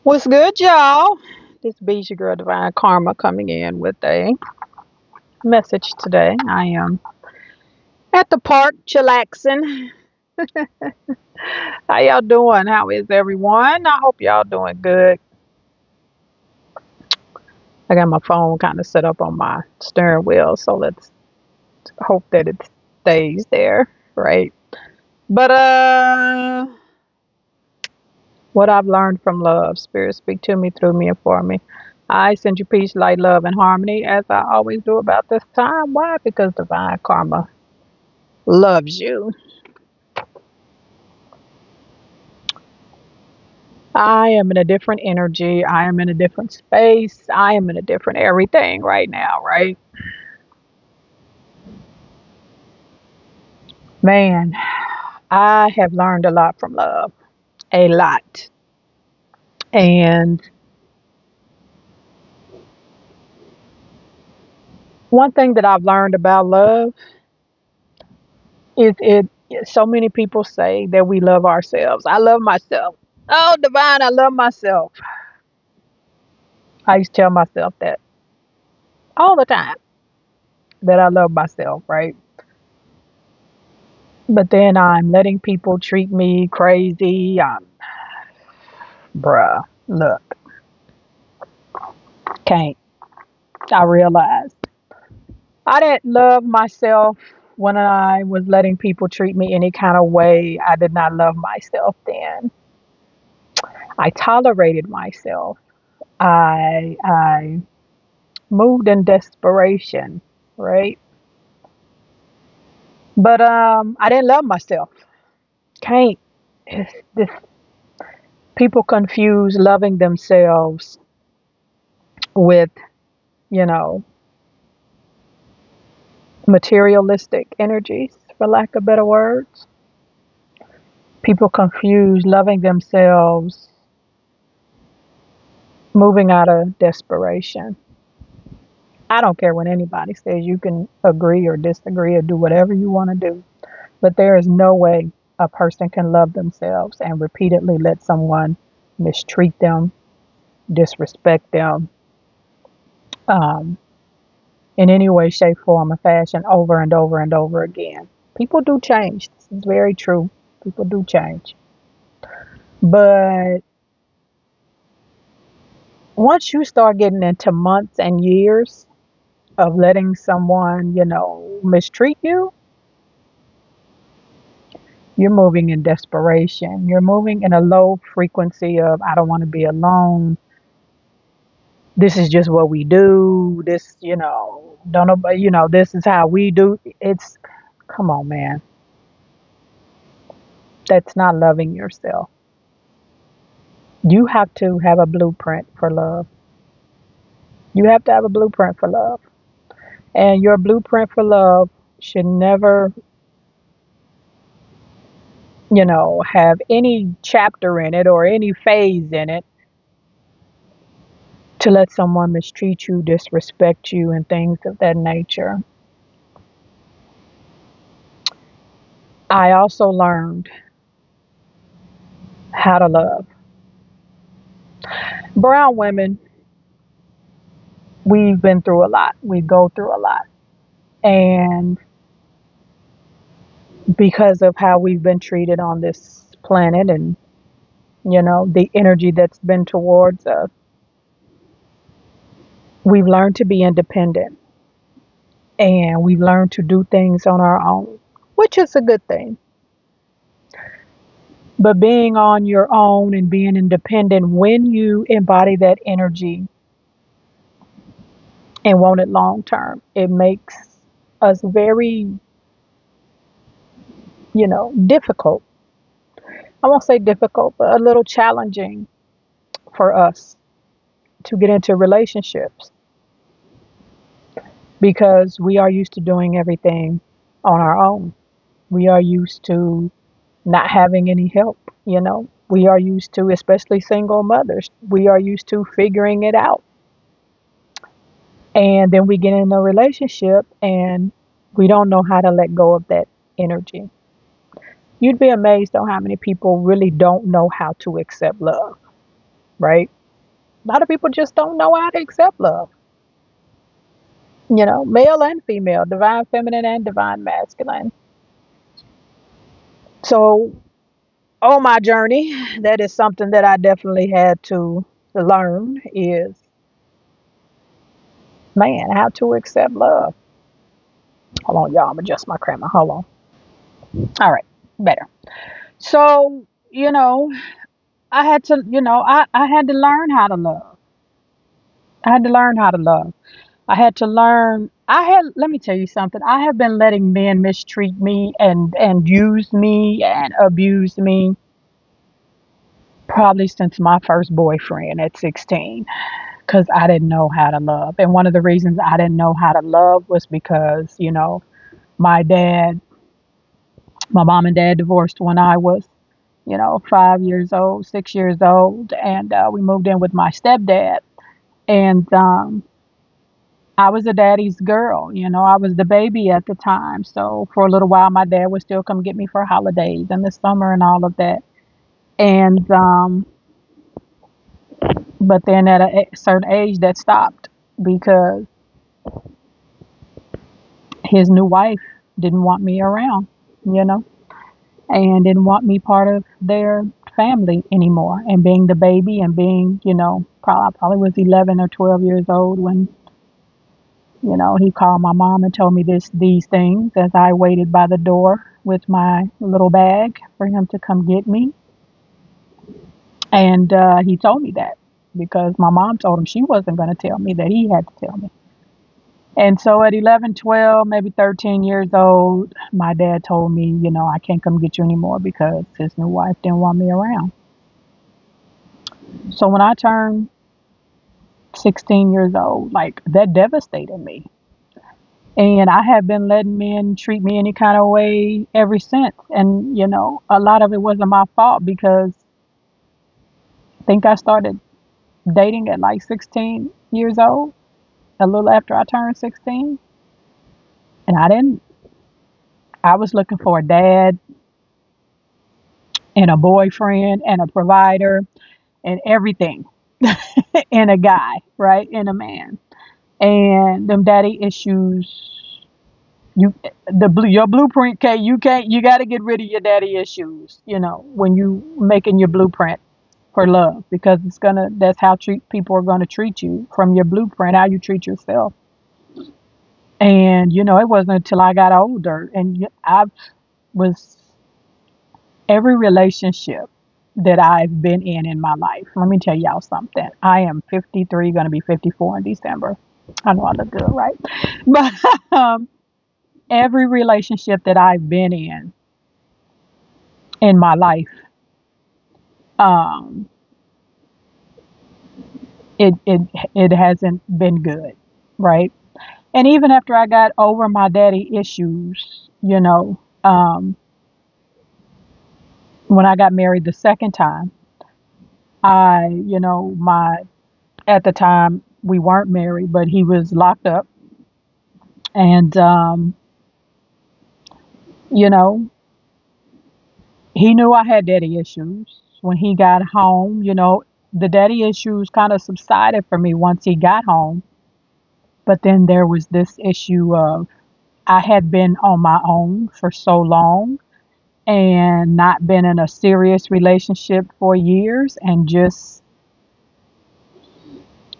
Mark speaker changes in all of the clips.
Speaker 1: What's good, y'all? This Beach your girl Divine Karma coming in with a message today. I am at the park chillaxing. How y'all doing? How is everyone? I hope y'all doing good. I got my phone kind of set up on my steering wheel, so let's hope that it stays there, right? But what I've learned from love, Spirit speak to me, through me, and for me. I send you peace, light, love, and harmony as I always do about this time. Why? Because Divine Karma loves you. I am in a different energy. I am in a different space. I am in a different everything right now, right? Man, I have learned a lot from love. A lot. And one thing that I've learned about love is so many people say that we love ourselves. I love myself. Oh, Divine, I love myself. I used to tell myself that all the time, that I love myself, right? But then I'm letting people treat me crazy. Bruh, look, can't. I realized I didn't love myself when I was letting people treat me any kind of way. I did not love myself then. I tolerated myself. I moved in desperation, right? But I didn't love myself. Can't. This, people confuse loving themselves with, you know, materialistic energies, for lack of better words. People confuse loving themselves, moving out of desperation. I don't care what anybody says. You can agree or disagree or do whatever you want to do. But there is no way a person can love themselves and repeatedly let someone mistreat them, disrespect them, um, in any way, shape, form, or fashion over and over and over again. People do change. This is very true. People do change. But once you start getting into months and years of letting someone, mistreat you, you're moving in desperation. You're moving in a low frequency of, I don't want to be alone. This is just what we do. This, don't know, but this is how we do. Come on, man. That's not loving yourself. You have to have a blueprint for love. You have to have a blueprint for love. And your blueprint for love should never, have any chapter in it or any phase in it to let someone mistreat you, disrespect you, and things of that nature. I also learned how to love. Brown women, we've been through a lot. We go through a lot. And because of how we've been treated on this planet and, the energy that's been towards us, we've learned to be independent and we've learned to do things on our own, which is a good thing. But being on your own and being independent, when you embody that energy and want it long term, it makes us very, difficult. I won't say difficult, but a little challenging for us to get into relationships because we are used to doing everything on our own. We are used to not having any help. We are used to, especially single mothers, we are used to figuring it out. And then we get in a relationship and we don't know how to let go of that energy. You'd be amazed on how many people really don't know how to accept love. right? A lot of people just don't know how to accept love. Male and female, divine feminine and divine masculine. So on my journey, that is something that I definitely had to learn is, man, how to accept love. Hold on, y'all. I'm adjust my camera. Hold on. All right, better. So, I had to, I had to learn how to love. I had to learn how to love. I had to learn. Let me tell you something. I have been letting men mistreat me and use me and abuse me probably since my first boyfriend at 16, because I didn't know how to love. And one of the reasons I didn't know how to love was because, my dad, my mom and dad divorced when I was, 5 years old, 6 years old, and we moved in with my stepdad. And I was a daddy's girl, I was the baby at the time. So for a little while, my dad would still come get me for holidays in the summer and all of that. And but then at a certain age, that stopped because his new wife didn't want me around, you know, and didn't want me part of their family anymore. And being the baby and being, I probably was 11 or 12 years old when, he called my mom and told me these things as I waited by the door with my little bag for him to come get me. And he told me that because my mom told him she wasn't going to tell me, that he had to tell me. And so at 11, 12, maybe 13 years old, my dad told me, I can't come get you anymore because his new wife didn't want me around. So when I turned 16 years old, like, that devastated me. And I have been letting men treat me any kind of way ever since. And, a lot of it wasn't my fault because I think I started dating at like 16 years old, a little after I turned 16. And I was looking for a dad and a boyfriend and a provider and everything in a guy, right? In a man. And them daddy issues, your blueprint, you got to get rid of your daddy issues, when you making your blueprint for love, because that's how people are going to treat you from your blueprint, how you treat yourself. And, it wasn't until I got older and I was every relationship that I've been in my life. Let me tell y'all something. I am 53, going to be 54 in December. I know I look good, right? But every relationship that I've been in my life, um, it hasn't been good, right? And even after I got over my daddy issues, when I got married the second time, my at the time we weren't married, but he was locked up, and you know, he knew I had daddy issues. When he got home, the daddy issues kind of subsided for me once he got home. But then there was this issue of I had been on my own for so long and not been in a serious relationship for years and just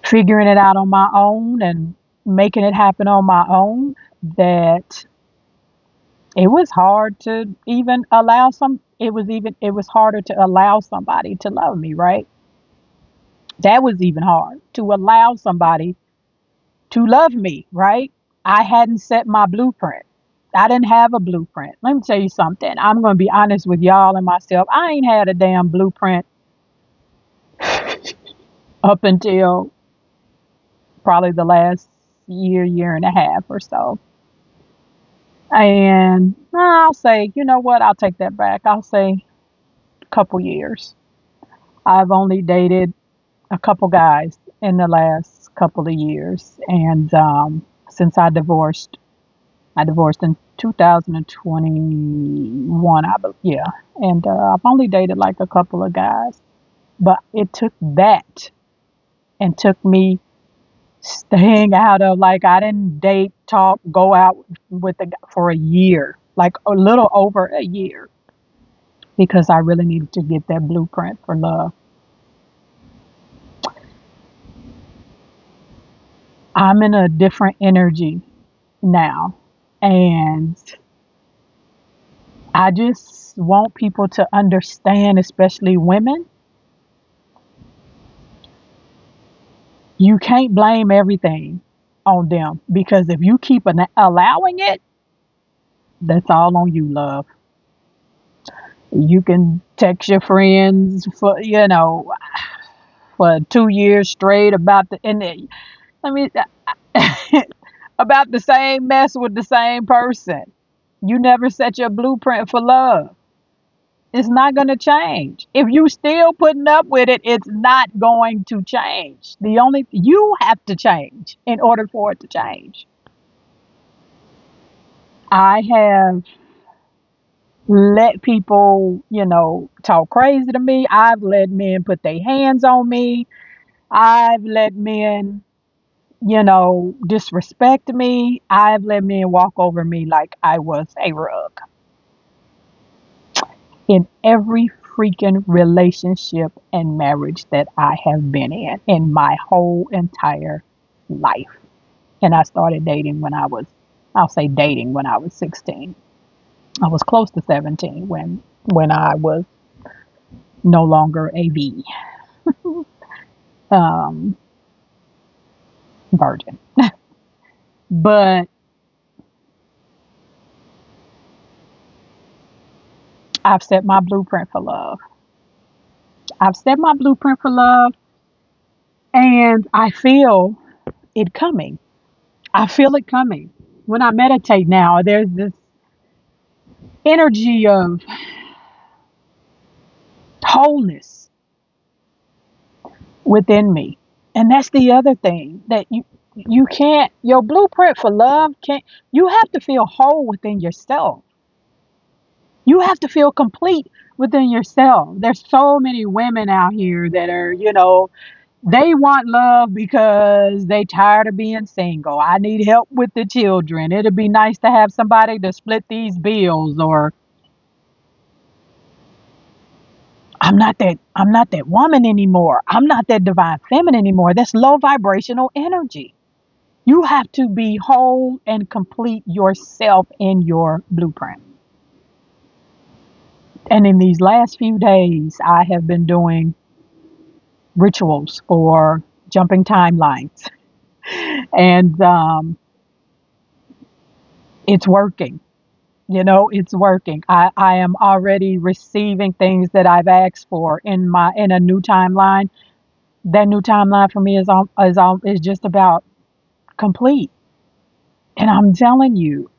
Speaker 1: figuring it out on my own and making it happen on my own, that it was hard to even it was harder to allow somebody to love me, right? That was even hard to allow somebody to love me, right? I hadn't set my blueprint. I didn't have a blueprint. Let me tell you something. I'm going to be honest with y'all and myself. I ain't had a damn blueprint up until probably the last year and a half or so. And I'll say, you know what? I'll take that back. I'll say a couple years. I've only dated a couple guys in the last couple of years. And since I divorced in 2021, yeah. And I've only dated like a couple of guys. But it took that and took me staying out of, like, I didn't date, talk, go out with the guy for a year, like a little over a year, because I really needed to get that blueprint for love. I'm in a different energy now. And I just want people to understand, especially women, you can't blame everything on them, because if you keep allowing it, that's all on you, love. You can text your friends for, for 2 years straight about I mean, about the same mess with the same person. You never set your blueprint for love. It's not going to change. If you still putting up with it, it's not going to change. You have to change in order for it to change. I have let people, talk crazy to me. I've let men put their hands on me. I've let men, disrespect me. I've let men walk over me like I was a rug. In every freaking relationship and marriage that I have been in my whole entire life. And I started dating I'll say dating when I was 16. I was close to 17 when I was no longer a um, virgin. But I've set my blueprint for love. I've set my blueprint for love, and I feel it coming. I feel it coming. When I meditate now, there's this energy of wholeness within me. And that's the other thing, that you can't, your blueprint for love can't, you have to feel whole within yourself. You have to feel complete within yourself. There's so many women out here that are, they want love because they tired of being single. I need help with the children. It'd be nice to have somebody to split these bills. Or I'm not that woman anymore. I'm not that divine feminine anymore. That's low vibrational energy. You have to be whole and complete yourself in your blueprint. And in these last few days, I have been doing rituals for jumping timelines. And it's working. It's working. I am already receiving things that I've asked for in a new timeline. That new timeline for me is just about complete. And I'm telling you,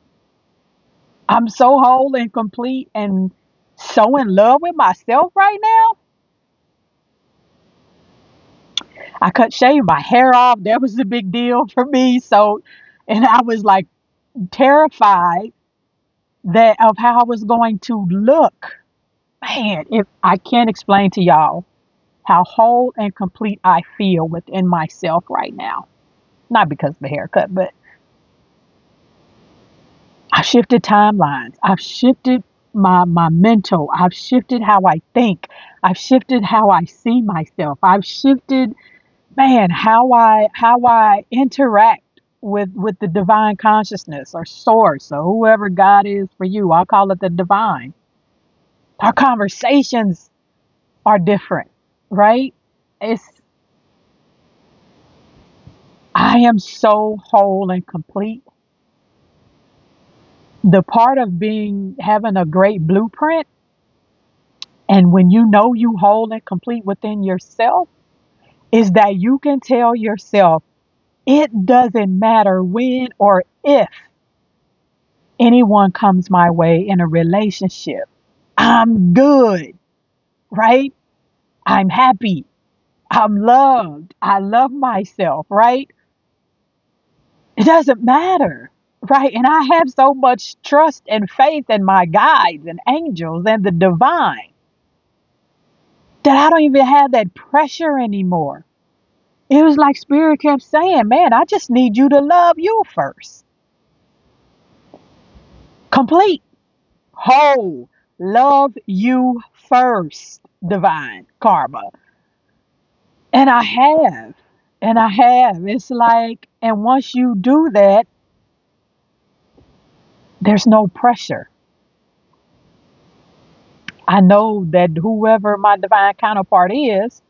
Speaker 1: I'm so whole and complete and so in love with myself right now. I shaved my hair off. That was a big deal for me. So, and I was like terrified that of how I was going to look. Man, if I can't explain to y'all how whole and complete I feel within myself right now. Not because of the haircut, but I shifted timelines. I've shifted my mental. I've shifted how I think. I've shifted how I see myself. I've shifted, man, how I interact with the divine consciousness or source or whoever God is for you. I'll call it the divine. Our conversations are different, right? It's I am so whole and complete. The part of having a great blueprint, and when you know you whole and complete within yourself, is that you can tell yourself it doesn't matter when or if anyone comes my way in a relationship. I'm good, right? I'm happy. I'm loved. I love myself, right? It doesn't matter, right? And I have so much trust and faith in my guides and angels and the divine that I don't even have that pressure anymore. It was like Spirit kept saying, man, I just need you to love you first. Complete, whole, love you first, divine karma. And I have. And I have. It's like, and once you do that, there's no pressure. I know that whoever my divine counterpart is,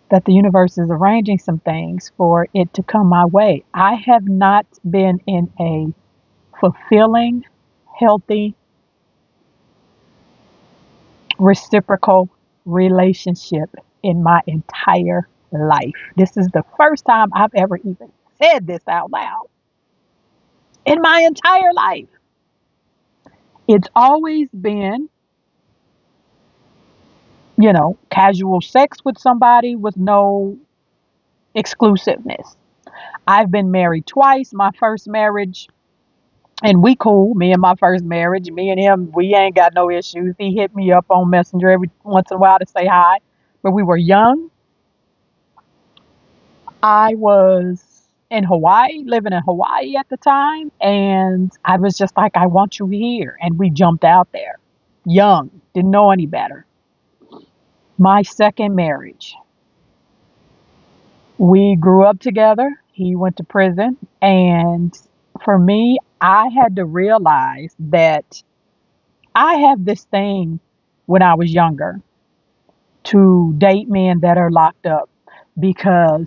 Speaker 1: that the universe is arranging some things for it to come my way. I have not been in a fulfilling, healthy, reciprocal relationship in my entire life. This is the first time I've ever even said this out loud in my entire life. It's always been, casual sex with somebody with no exclusiveness. I've been married twice. My first marriage, and we cool. Me and my first marriage, me and him, we ain't got no issues. He hit me up on Messenger every once in a while to say hi. But we were young. I was in Hawaii, living in Hawaii at the time, and I was just like, I want you here. And we jumped out there. Young, didn't know any better. My second marriage, we grew up together. He went to prison. And for me, I had to realize that I have this thing when I was younger to date men that are locked up, because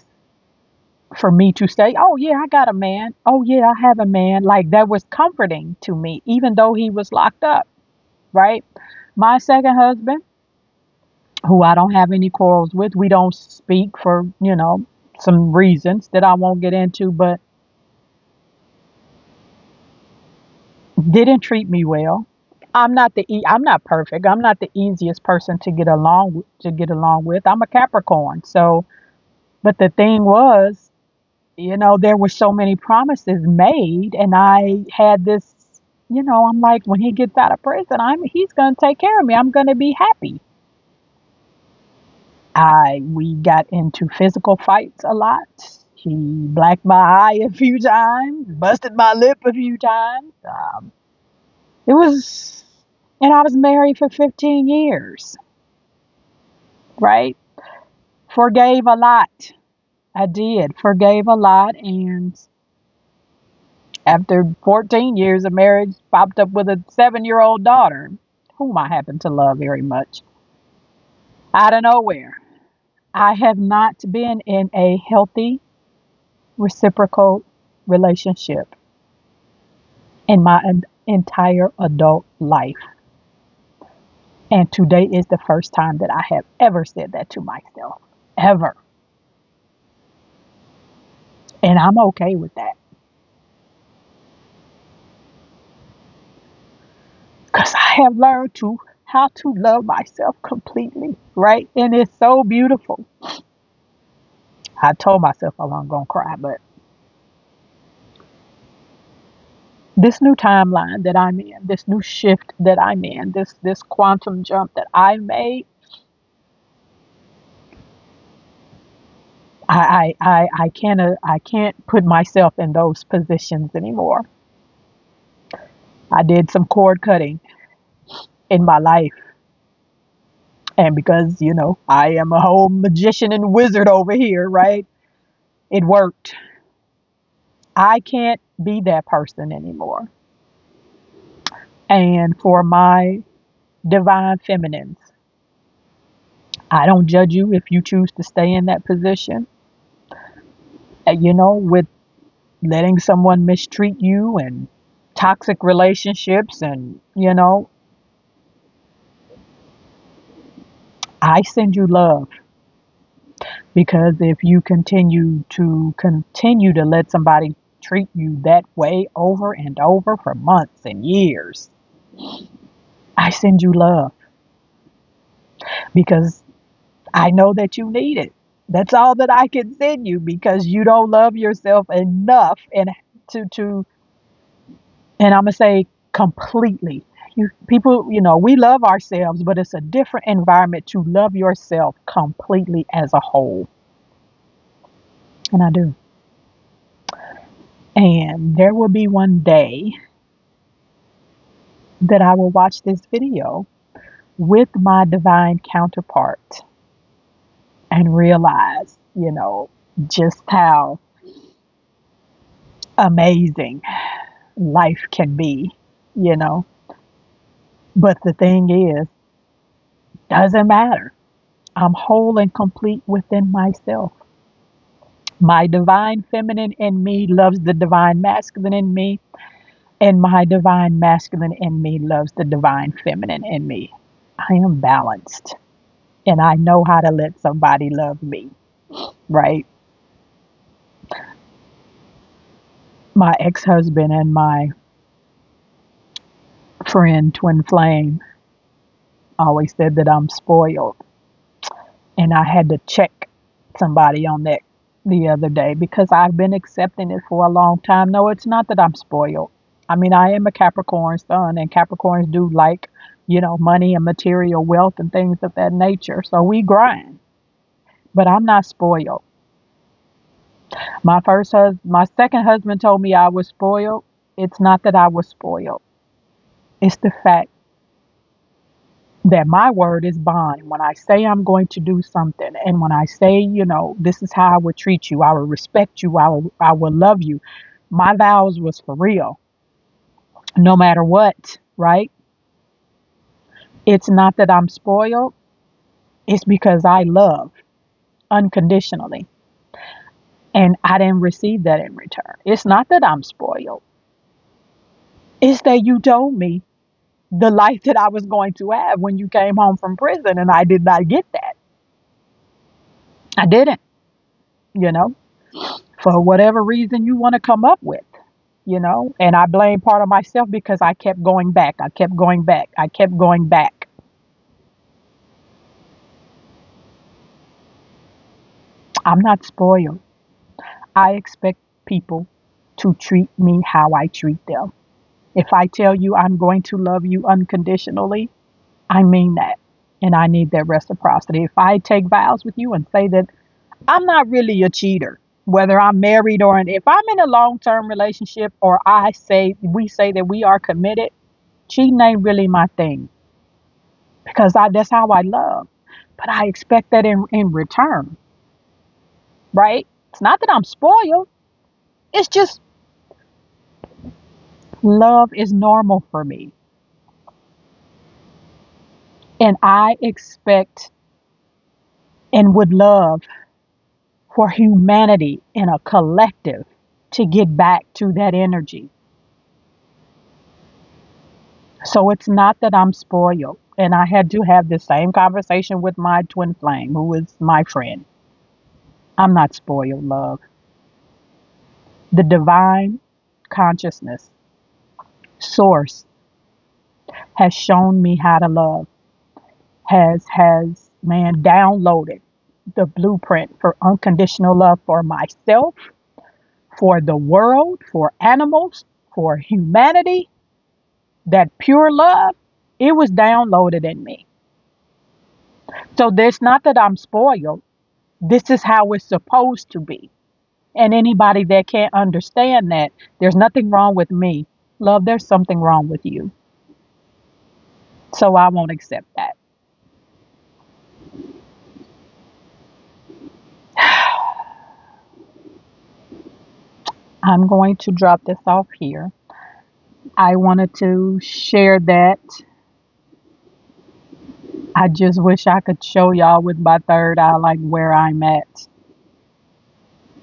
Speaker 1: for me to say, oh, yeah, I got a man. Oh, yeah, I have a man. Like, that was comforting to me, even though he was locked up, right? My second husband, who I don't have any quarrels with, we don't speak for, some reasons that I won't get into, but didn't treat me well. I'm not perfect. I'm not the easiest person to get along with. I'm a Capricorn. So, but the thing was, there were so many promises made, and I had this, I'm like, when he gets out of prison, he's going to take care of me. I'm going to be happy. We got into physical fights a lot. He blacked my eye a few times, busted my lip a few times. It was, and I was married for 15 years, right? Forgave a lot. I did. Forgave a lot. And after 14 years of marriage, popped up with a 7-year-old daughter, whom I happen to love very much, out of nowhere. I have not been in a healthy, reciprocal relationship in my entire adult life. And today is the first time that I have ever said that to myself. Ever. And I'm okay with that. Because I have learned how to love myself completely, right? And it's so beautiful. I told myself I wasn't going to cry, but this new timeline that I'm in, this new shift that I'm in, this quantum jump that I made, I can't put myself in those positions anymore. I did some cord cutting in my life. And because, I am a whole magician and wizard over here, right? It worked. I can't be that person anymore. And for my divine feminines, I don't judge you if you choose to stay in that position. With letting someone mistreat you and toxic relationships, and, I send you love. Because if you continue to let somebody treat you that way over and over for months and years, I send you love, because I know that you need it. That's all that I can send you, because you don't love yourself enough, and to and I'm gonna say completely. People, we love ourselves, but it's a different environment to love yourself completely as a whole. And I do. And there will be one day that I will watch this video with my divine counterpart and realize, just how amazing life can be, you know. But the thing is, doesn't matter. I'm whole and complete within myself. My divine feminine in me loves the divine masculine in me, and my divine masculine in me loves the divine feminine in me. I am balanced, and I know how to let somebody love me, right? My ex-husband and my friend, twin flame, always said that I'm spoiled. And I had to check somebody on that the other day because I've been accepting it for a long time. No, it's not that I'm spoiled. I mean, I am a Capricorn sun, and Capricorns do like, money and material wealth and things of that nature. So we grind, but I'm not spoiled. My second husband told me I was spoiled. It's not that I was spoiled. It's the fact that my word is bond. When I say I'm going to do something, and when I say, this is how I would treat you, I will respect you, I will love you. My vows was for real, no matter what, right? It's not that I'm spoiled. It's because I love unconditionally, and I didn't receive that in return. It's not that I'm spoiled. It's that you told me the life that I was going to have when you came home from prison, and I did not get that. I didn't, you know. For whatever reason you want to come up with, and I blame part of myself because I kept going back. I kept going back. I kept going back. I'm not spoiled. I expect people to treat me how I treat them. If I tell you I'm going to love you unconditionally, I mean that. And I need that reciprocity. If I take vows with you and say that I'm not really a cheater, whether I'm married if I'm in a long-term relationship, or we say that we are committed, cheating ain't really my thing because that's how I love. But I expect that in return, right? It's not that I'm spoiled. It's just love is normal for me. And I expect and would love for humanity in a collective to get back to that energy. So it's not that I'm spoiled. And I had to have the same conversation with my twin flame, who is my friend. I'm not spoiled, love. The divine consciousness source has shown me how to love, has man downloaded the blueprint for unconditional love for myself, for the world, for animals, for humanity. That pure love, it was downloaded in me. So there's not that I'm spoiled. This is how it's supposed to be. And anybody that can't understand that, there's nothing wrong with me. Love, there's something wrong with you. So I won't accept that. I'm going to drop this off here. I wanted to share that. I just wish I could show y'all with my third eye, like where I'm at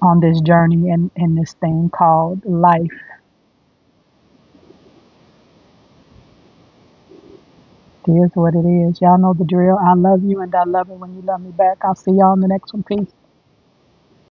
Speaker 1: on this journey in this thing called life. It is what it is. Y'all know the drill. I love you, and I love it when you love me back. I'll see y'all in the next one. Peace.